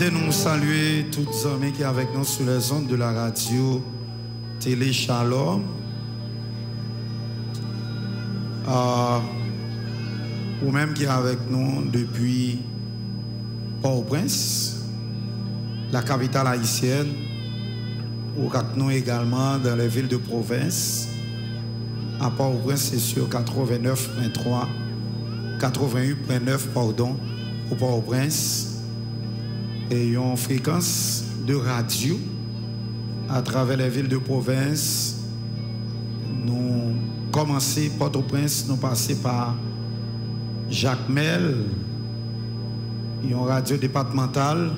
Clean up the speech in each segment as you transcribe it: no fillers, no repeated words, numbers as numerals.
matin, nous saluons tous les amis qui sont avec nous sur les ondes de la radio Télé Shalom. Ou même qui est avec nous depuis Port-au-Prince, la capitale haïtienne, ou avec nous également dans les villes de province. À Port-au-Prince, c'est sur 89.3, 88.9, pardon, pour Port-au-Prince. Et une fréquence de radio à travers les villes de province. Nous commençons Port-au-Prince, nous passons par Jacmel, une radio départementale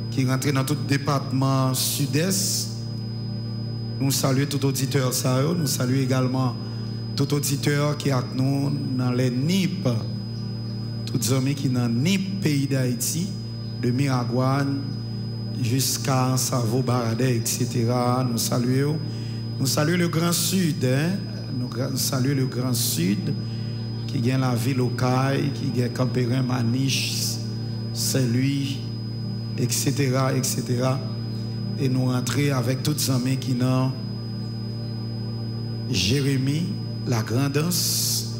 qui rentre dans tout le département sud-est. Nous saluons tout auditeur, nous saluons également tout auditeur qui est avec nous dans les NIP, tous les amis qui sont dans le NIP pays d'Haïti, de Miragouane jusqu'à Savo, Baradais, etc. Nous saluons le Grand Sud, nous saluons le Grand Sud qui gagne la ville Okaï, qui gagne Campérin, Maniche, Saint-Louis, etc., etc. Et nous rentrons avec tous les amis qui sont Jérémie, la Grandance,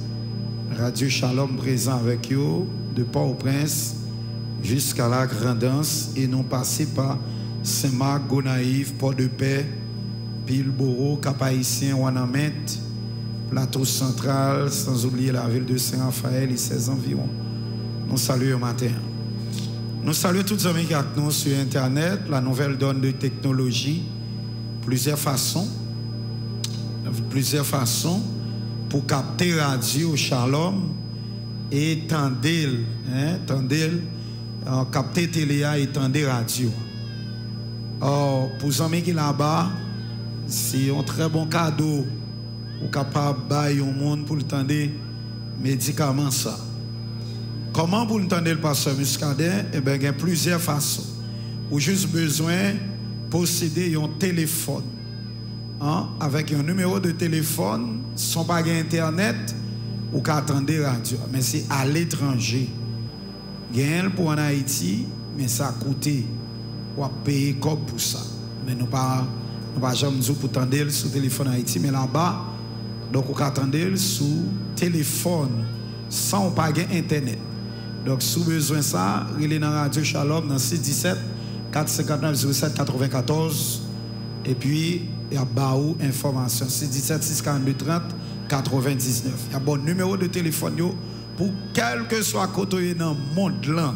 Radio Shalom présent avec eux, de Port-au-Prince jusqu'à la Grandance, et nous passons par Saint-Marc, Gonaïve, Port-de-Paix, Pilboro, Cap-Haïtien, Ouanamet, Plateau Central, sans oublier la ville de Saint-Raphaël et ses environs. Nous saluons matin. Nous saluons tous les amis qui sont avec nous sur Internet, la nouvelle donne de technologie, plusieurs façons pour capter radio Shalom et tendel, capter télé et tendel radio. Or, pour les amis qui sont là-bas, c'est un très bon cadeau ou capable de bailler au monde pour le tendre médicaments ça. Comment pour le tendre le pasteur Muscadet? Eh bien, il y a plusieurs façons. Ou juste besoin de posséder un téléphone. Avec un numéro de téléphone, sans pas internet, ou qu'à attendre radio. Mais c'est à l'étranger. Il y a un pour en Haïti, mais ça coûte. Ou à payer comme pour ça. Mais nous pas jamais dire pour tendre sur téléphone en Haïti, mais là-bas, donc on peut attendre sur téléphone sans pas internet. Donc si vous avez besoin de ça, il est dans Radio Shalom dans 617 459 07 94 et puis il y a Baou information 617 642 30 99. Il y a bon numéro de téléphone pour quel que soit côté dans le monde là.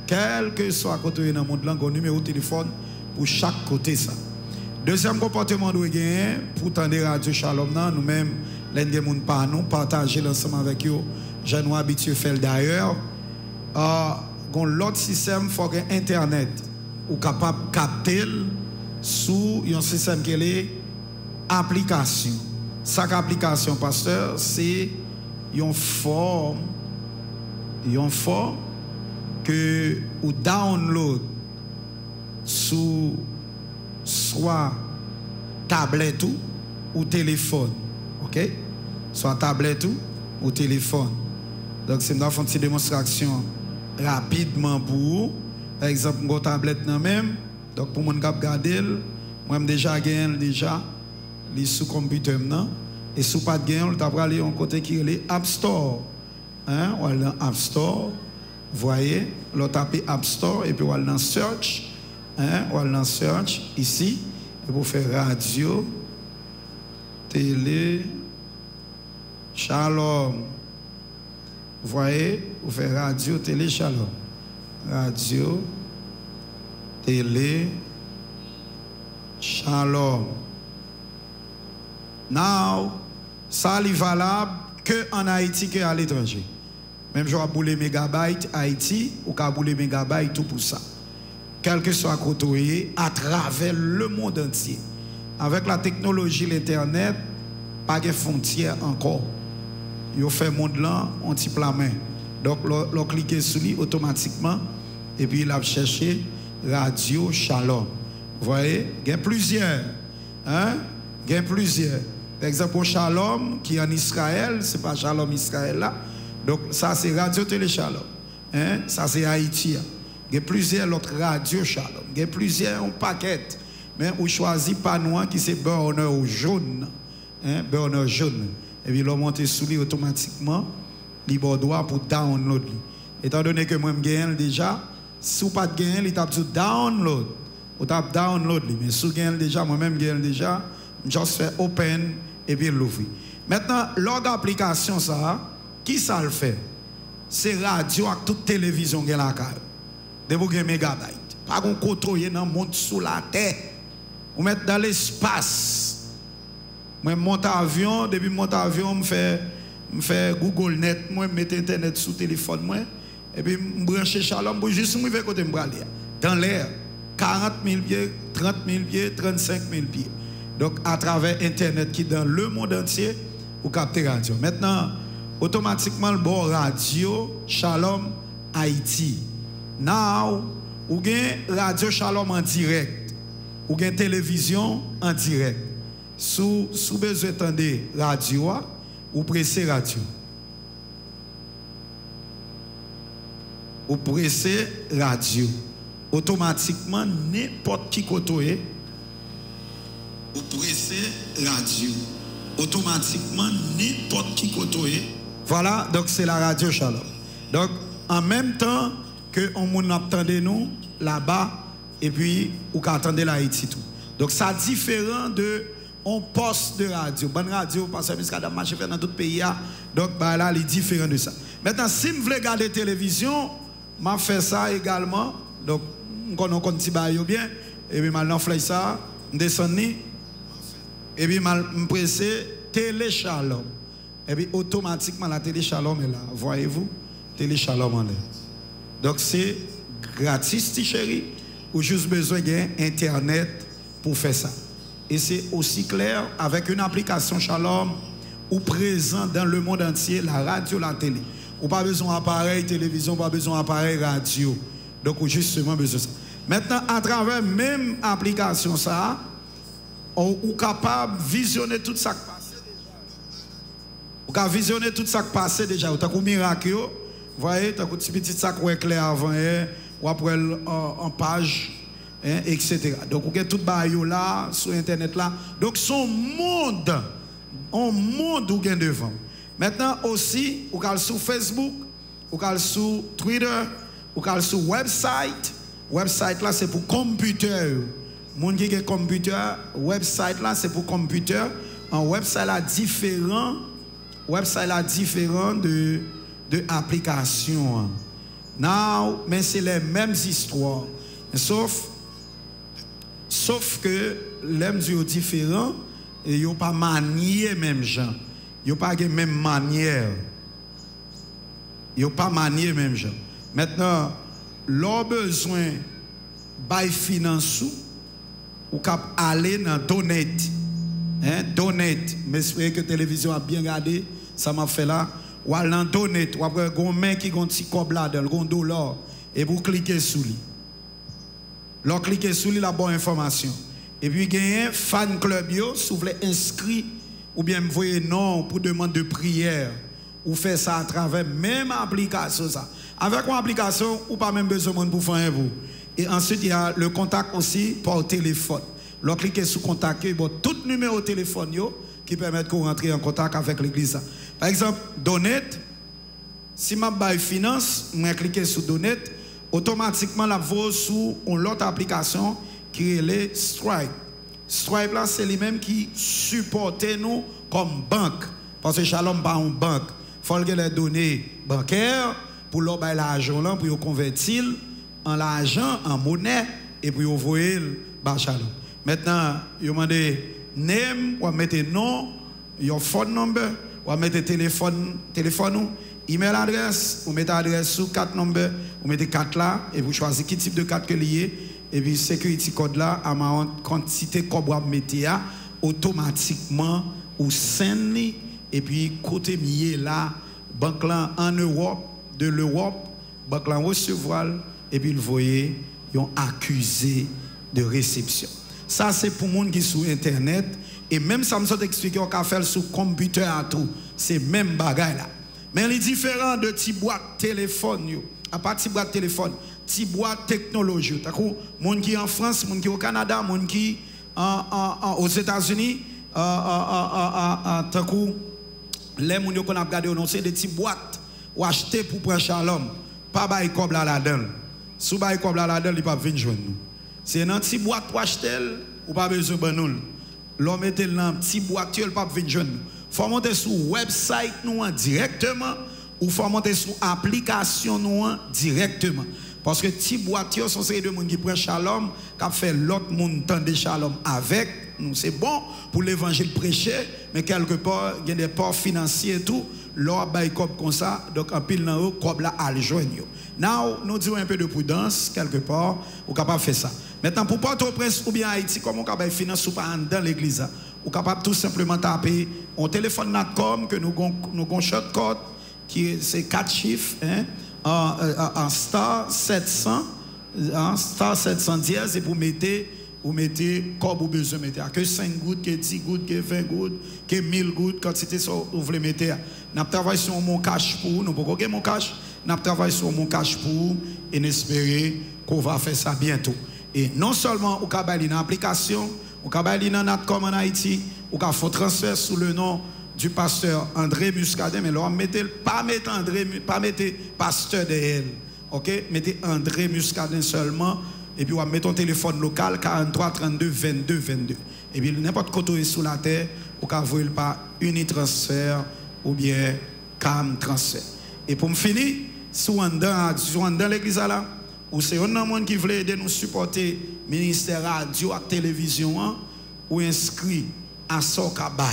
Quel que soit côté dans le monde là, un numéro de téléphone pour chaque côté ça. Deuxième comportement de gagner pour tendre Radio Shalom nous-mêmes les gens par nous partager l'ensemble avec eux. Je nous habitué à faire d'ailleurs. L'autre système faut que internet ou capable capter sous un système qui est application. Chaque application pasteur c'est une forme que ou download sous soit tablette ou téléphone. OK? Soit tablette ou téléphone. Donc c'est une petite démonstration rapidement pour vous. Par exemple, une tablette même. Donc pour mon cap garder, moi déjà gagné déjà les sous computer maintenant et sous pas de gain, on t'a aller un côté qui est App Store. On va dans App Store. Vous voyez, on taper App Store et puis on va dans search. On va dans search ici et pour faire radio télé Shalom. Vous voyez, vous faites radio, télé, Shalom. Radio, télé, Shalom. Now, ça est valable que en Haïti que à l'étranger. Même je vais bouler mégabytes Haïti ou qu'à bouler mégabytes tout pour ça. Quel que soit côté à travers le monde entier. Avec la technologie, l'internet, pas de frontières encore. Vous fait monde là, on type la main. Donc, vous cliquez sur lui automatiquement et puis il a cherché Radio Shalom. Vous voyez, il y a plusieurs. Il y a plusieurs. Par exemple, Shalom qui est en Israël, ce n'est pas Shalom Israël là. Donc, ça c'est Radio Télé Shalom. Ça c'est Haïti. Il y a plusieurs autres radios Shalom. Il y a plusieurs paquets. Mais on choisit pas noir qui c'est burner jaune. Hein, burner jaune. Et puis l'on monte sous lui automatiquement. Il doit pour download. Étant donné que moi je gagne déjà, si vous pas de gagne, il tape sur download. Ou tape download. Mais si vous gagne déjà, moi-même gagne déjà, je fais open et puis l'ouvrir. Maintenant, l'autre application ça, qui ça le fait? C'est radio avec toute télévision qui est là. De vous gagner mégabytes. Pas qu'on contrôle dans le monde sous la terre. Vous mettez dans l'espace. Moi, monte avion, depuis mon avion, je fais Google Net, moi, je mets Internet sous téléphone, moi, et puis je branche Shalom pour juste me faire côté dans l'air. 40 000 pieds, 30 000 pieds, 35 000 pieds. Donc, à travers Internet qui est dans le monde entier, vous captez radio. Maintenant, automatiquement, le bon radio, Shalom Haïti. Now, vous avez radio Shalom en direct. Vous avez télévision en direct. Sous besoin d'entendre radio, vous pressez radio. Vous pressez radio. Automatiquement, n'importe qui côté, vous pressez radio. Automatiquement, n'importe qui côté. Voilà, donc c'est la radio Shalom. Donc, en même temps que on attend nous là-bas, et puis, vous attendez l'Haïti tout. Donc, ça différent de on poste de radio. Bonne radio, parce que ça marche dans tout le pays. Donc, bah, là, il est différent de ça. Maintenant, si vous voulez regarder la télévision, je fais ça également. Donc, on continue bien. Et puis, maintenant, je fais ça. Je descends. Et puis, je presse Télé Shalom. Et puis, automatiquement, la Télé Shalom est là. Voyez-vous? Télé Shalom en est. Donc, c'est gratis, chérie. Ou juste besoin d'Internet pour faire ça. Et c'est aussi clair avec une application Shalom ou présent dans le monde entier, la radio, la télé. Ou pas besoin d'appareil télévision, pas besoin d'appareil radio. Donc, ou justement besoin de ça. Maintenant, à travers même application ça, on est capable de visionner tout ça qui passe déjà. On peut visionner tout ça qui passe déjà. Vous avez un miracle, vous voyez, vous avez un petit sac qui est clair avant, ou après en page. Hein, etc. Donc, vous avez tout le là, sur Internet là. Donc, son monde, un monde où vous avez devant. Maintenant aussi, vous avez sur Facebook, vous avez sur Twitter, vous avez sur website. Website là, c'est pour computer. Moun qui a computer, website là, c'est pour computer. Un website là différent de applications. Now, mais c'est les mêmes histoires. Sauf que les mesures différents, ils n'ont pas manié même gens. Ils n'ont pas la même manière. Ils n'ont pas manié même gens. Maintenant, leur besoin de finance ou cap aller dans Donate. Hein, Donate. Mais j'espère que la télévision a bien regardé. Ça m'a fait là. Ou aller dans Donate. Ou après, un main qui a un petit cob là, un dollar. Et vous cliquez sur lui. Leur cliquez sur lui la bonne information. Et puis, il y a un fan club, si vous voulez inscrire ou bien me voyez non pour demande de prière, ou faire ça à travers même application. Ça. Avec une application, ou pas même besoin pour faire un vous. Et ensuite, il y a le contact aussi par téléphone. Leur cliquez sur contact, il y a tout numéro de téléphone qui permet de rentrer en contact avec l'église. Par exemple, Donate, si je vais finance, je clique sur Donate. Automatiquement, la voix sur une autre application qui est le Stripe. Stripe, là, c'est lui-même qui supporte nous comme banque. Parce que Shalom pas une banque. Il faut que les données bancaires pour leur l'argent là, pour convertir en l'argent, en monnaie, et puis envoyer le Shalom. Maintenant, vous demandez name, vous mettez nom, your phone number, vous mettez téléphone, email adresse, vous mettez adresse sous 4 numbers, vous mettez 4 là, et vous choisissez quel type de 4 que lié, et puis security code là, à ma quantité que vous mettez automatiquement, ou send, et puis côté mié là, banque là en Europe, de l'Europe, banque là recevoir, et puis vous voyez, ils ont accusé de réception. Ça, c'est pour les gens qui sont sur Internet, et même ça me sont expliqué qu'on peut faire sur le computer à tout, c'est même bagaille là. Mais il est différent de petits boîtes téléphone à part de boîte téléphone, petit boîte technologie. T'as coup, monde qui en France, monde qui au Canada, monde qui aux États-Unis, t'as coup, les gens qu'on a regardé, c'est des petites boîtes ou acheter pour prendre Shalom, pas bail comme la donne. Si bail comme la donne, il pas venir joindre nous. C'est une petite boîte pour acheter ou pas besoin de nous. L'homme était dans une petite boîte, il pas venir joindre nous. Faut monter sur website nous directement ou faut monter sur application nous directement. Parce que petit boîtier sont ces deux monde qui prend Shalom, qui fait l'autre monde tendre Shalom avec nous. C'est bon pour l'évangile prêcher, mais quelque part il y a des ports financiers et tout, leur bail comme ça, donc en pile dans eux comme là à le joindre. Now nous disons un peu de prudence quelque part, ou capable faire ça. Maintenant pour Port-au-Prince ou bien Haïti, comment on capable finance ou pas dans l'église, ou capable tout simplement taper on téléphone Natcom que nous avons shortcode qui c'est 4 chiffres hein. En star 700 star 710 et vous mettez comme vous besoin mettre que 5 gouttes que 10 gouttes que 20 gouttes que 1000 gouttes quantité ça vous voulez mettre n'a travaillé sur mon cash pour nous pour mon cash n'a travaillé sur mon cash pour et espérer qu'on va faire ça bientôt et non seulement au Kabali dans application au Kabali dans Natcom en Haïti ou qu'a fait transfert sous le nom du pasteur André Muscadet, mais là, pas mettez pasteur de elle. OK? Mettez André Muscadet seulement. Et puis, on met ton téléphone local 43 32 22 22. Et puis, n'importe quoi est sous la terre, ou qu'à voir par Unitransfert ou bien Cam Transfert. Et pour me finir, si on est dans l'église là, ou c'est un monde qui veut aider nous supporter ministère radio et télévision, ou inscrit à Sokabay.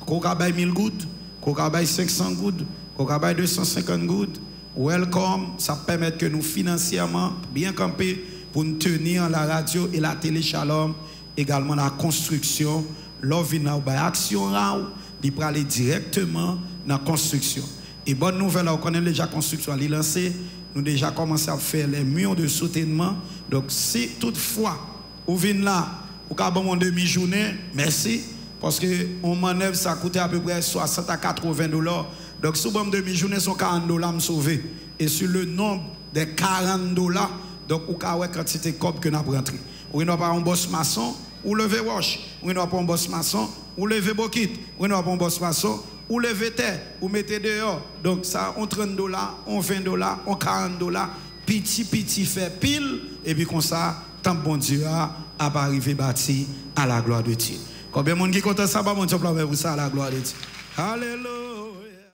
Kokabay 1000 gouttes, Kokabay 500 gouttes, Kokabay 250 gouttes. Welcome, ça permet que nous financièrement bien camper pour nous tenir la radio et la télé Shalom, également la construction. L'ovina ou action là, il peut aller directement dans la construction. Et bonne nouvelle, on connaît déjà la construction, elle est lancée. Nous déjà commencé à faire les murs de soutènement. Donc si toutefois, vous venez là, vous avez une demi-journée, merci. Parce que on manœuvre, ça coûte à peu près 60 à 80 $. Donc, si vous demi-journée, sont 40 $ me sauver. Et sur le nombre de 40 $, donc, vous avez une quantité de cop que nous avons rentré. Vous n'avez pas un boss maçon, ou lever wash. Vous n'avez pas un boss maçon, ou lever bokit. Vous n'avez pas un boss maçon, ou lever terre, ou mettez dehors. Donc, ça, on 30 $, on 20 $, on 40 $, petit fait pile. Et puis, comme ça, tant bon Dieu a arrivé bâti à la gloire de Dieu. Combien de monde qui compte ça, mon Dieu, pour ça à la gloire de Dieu. Alléluia.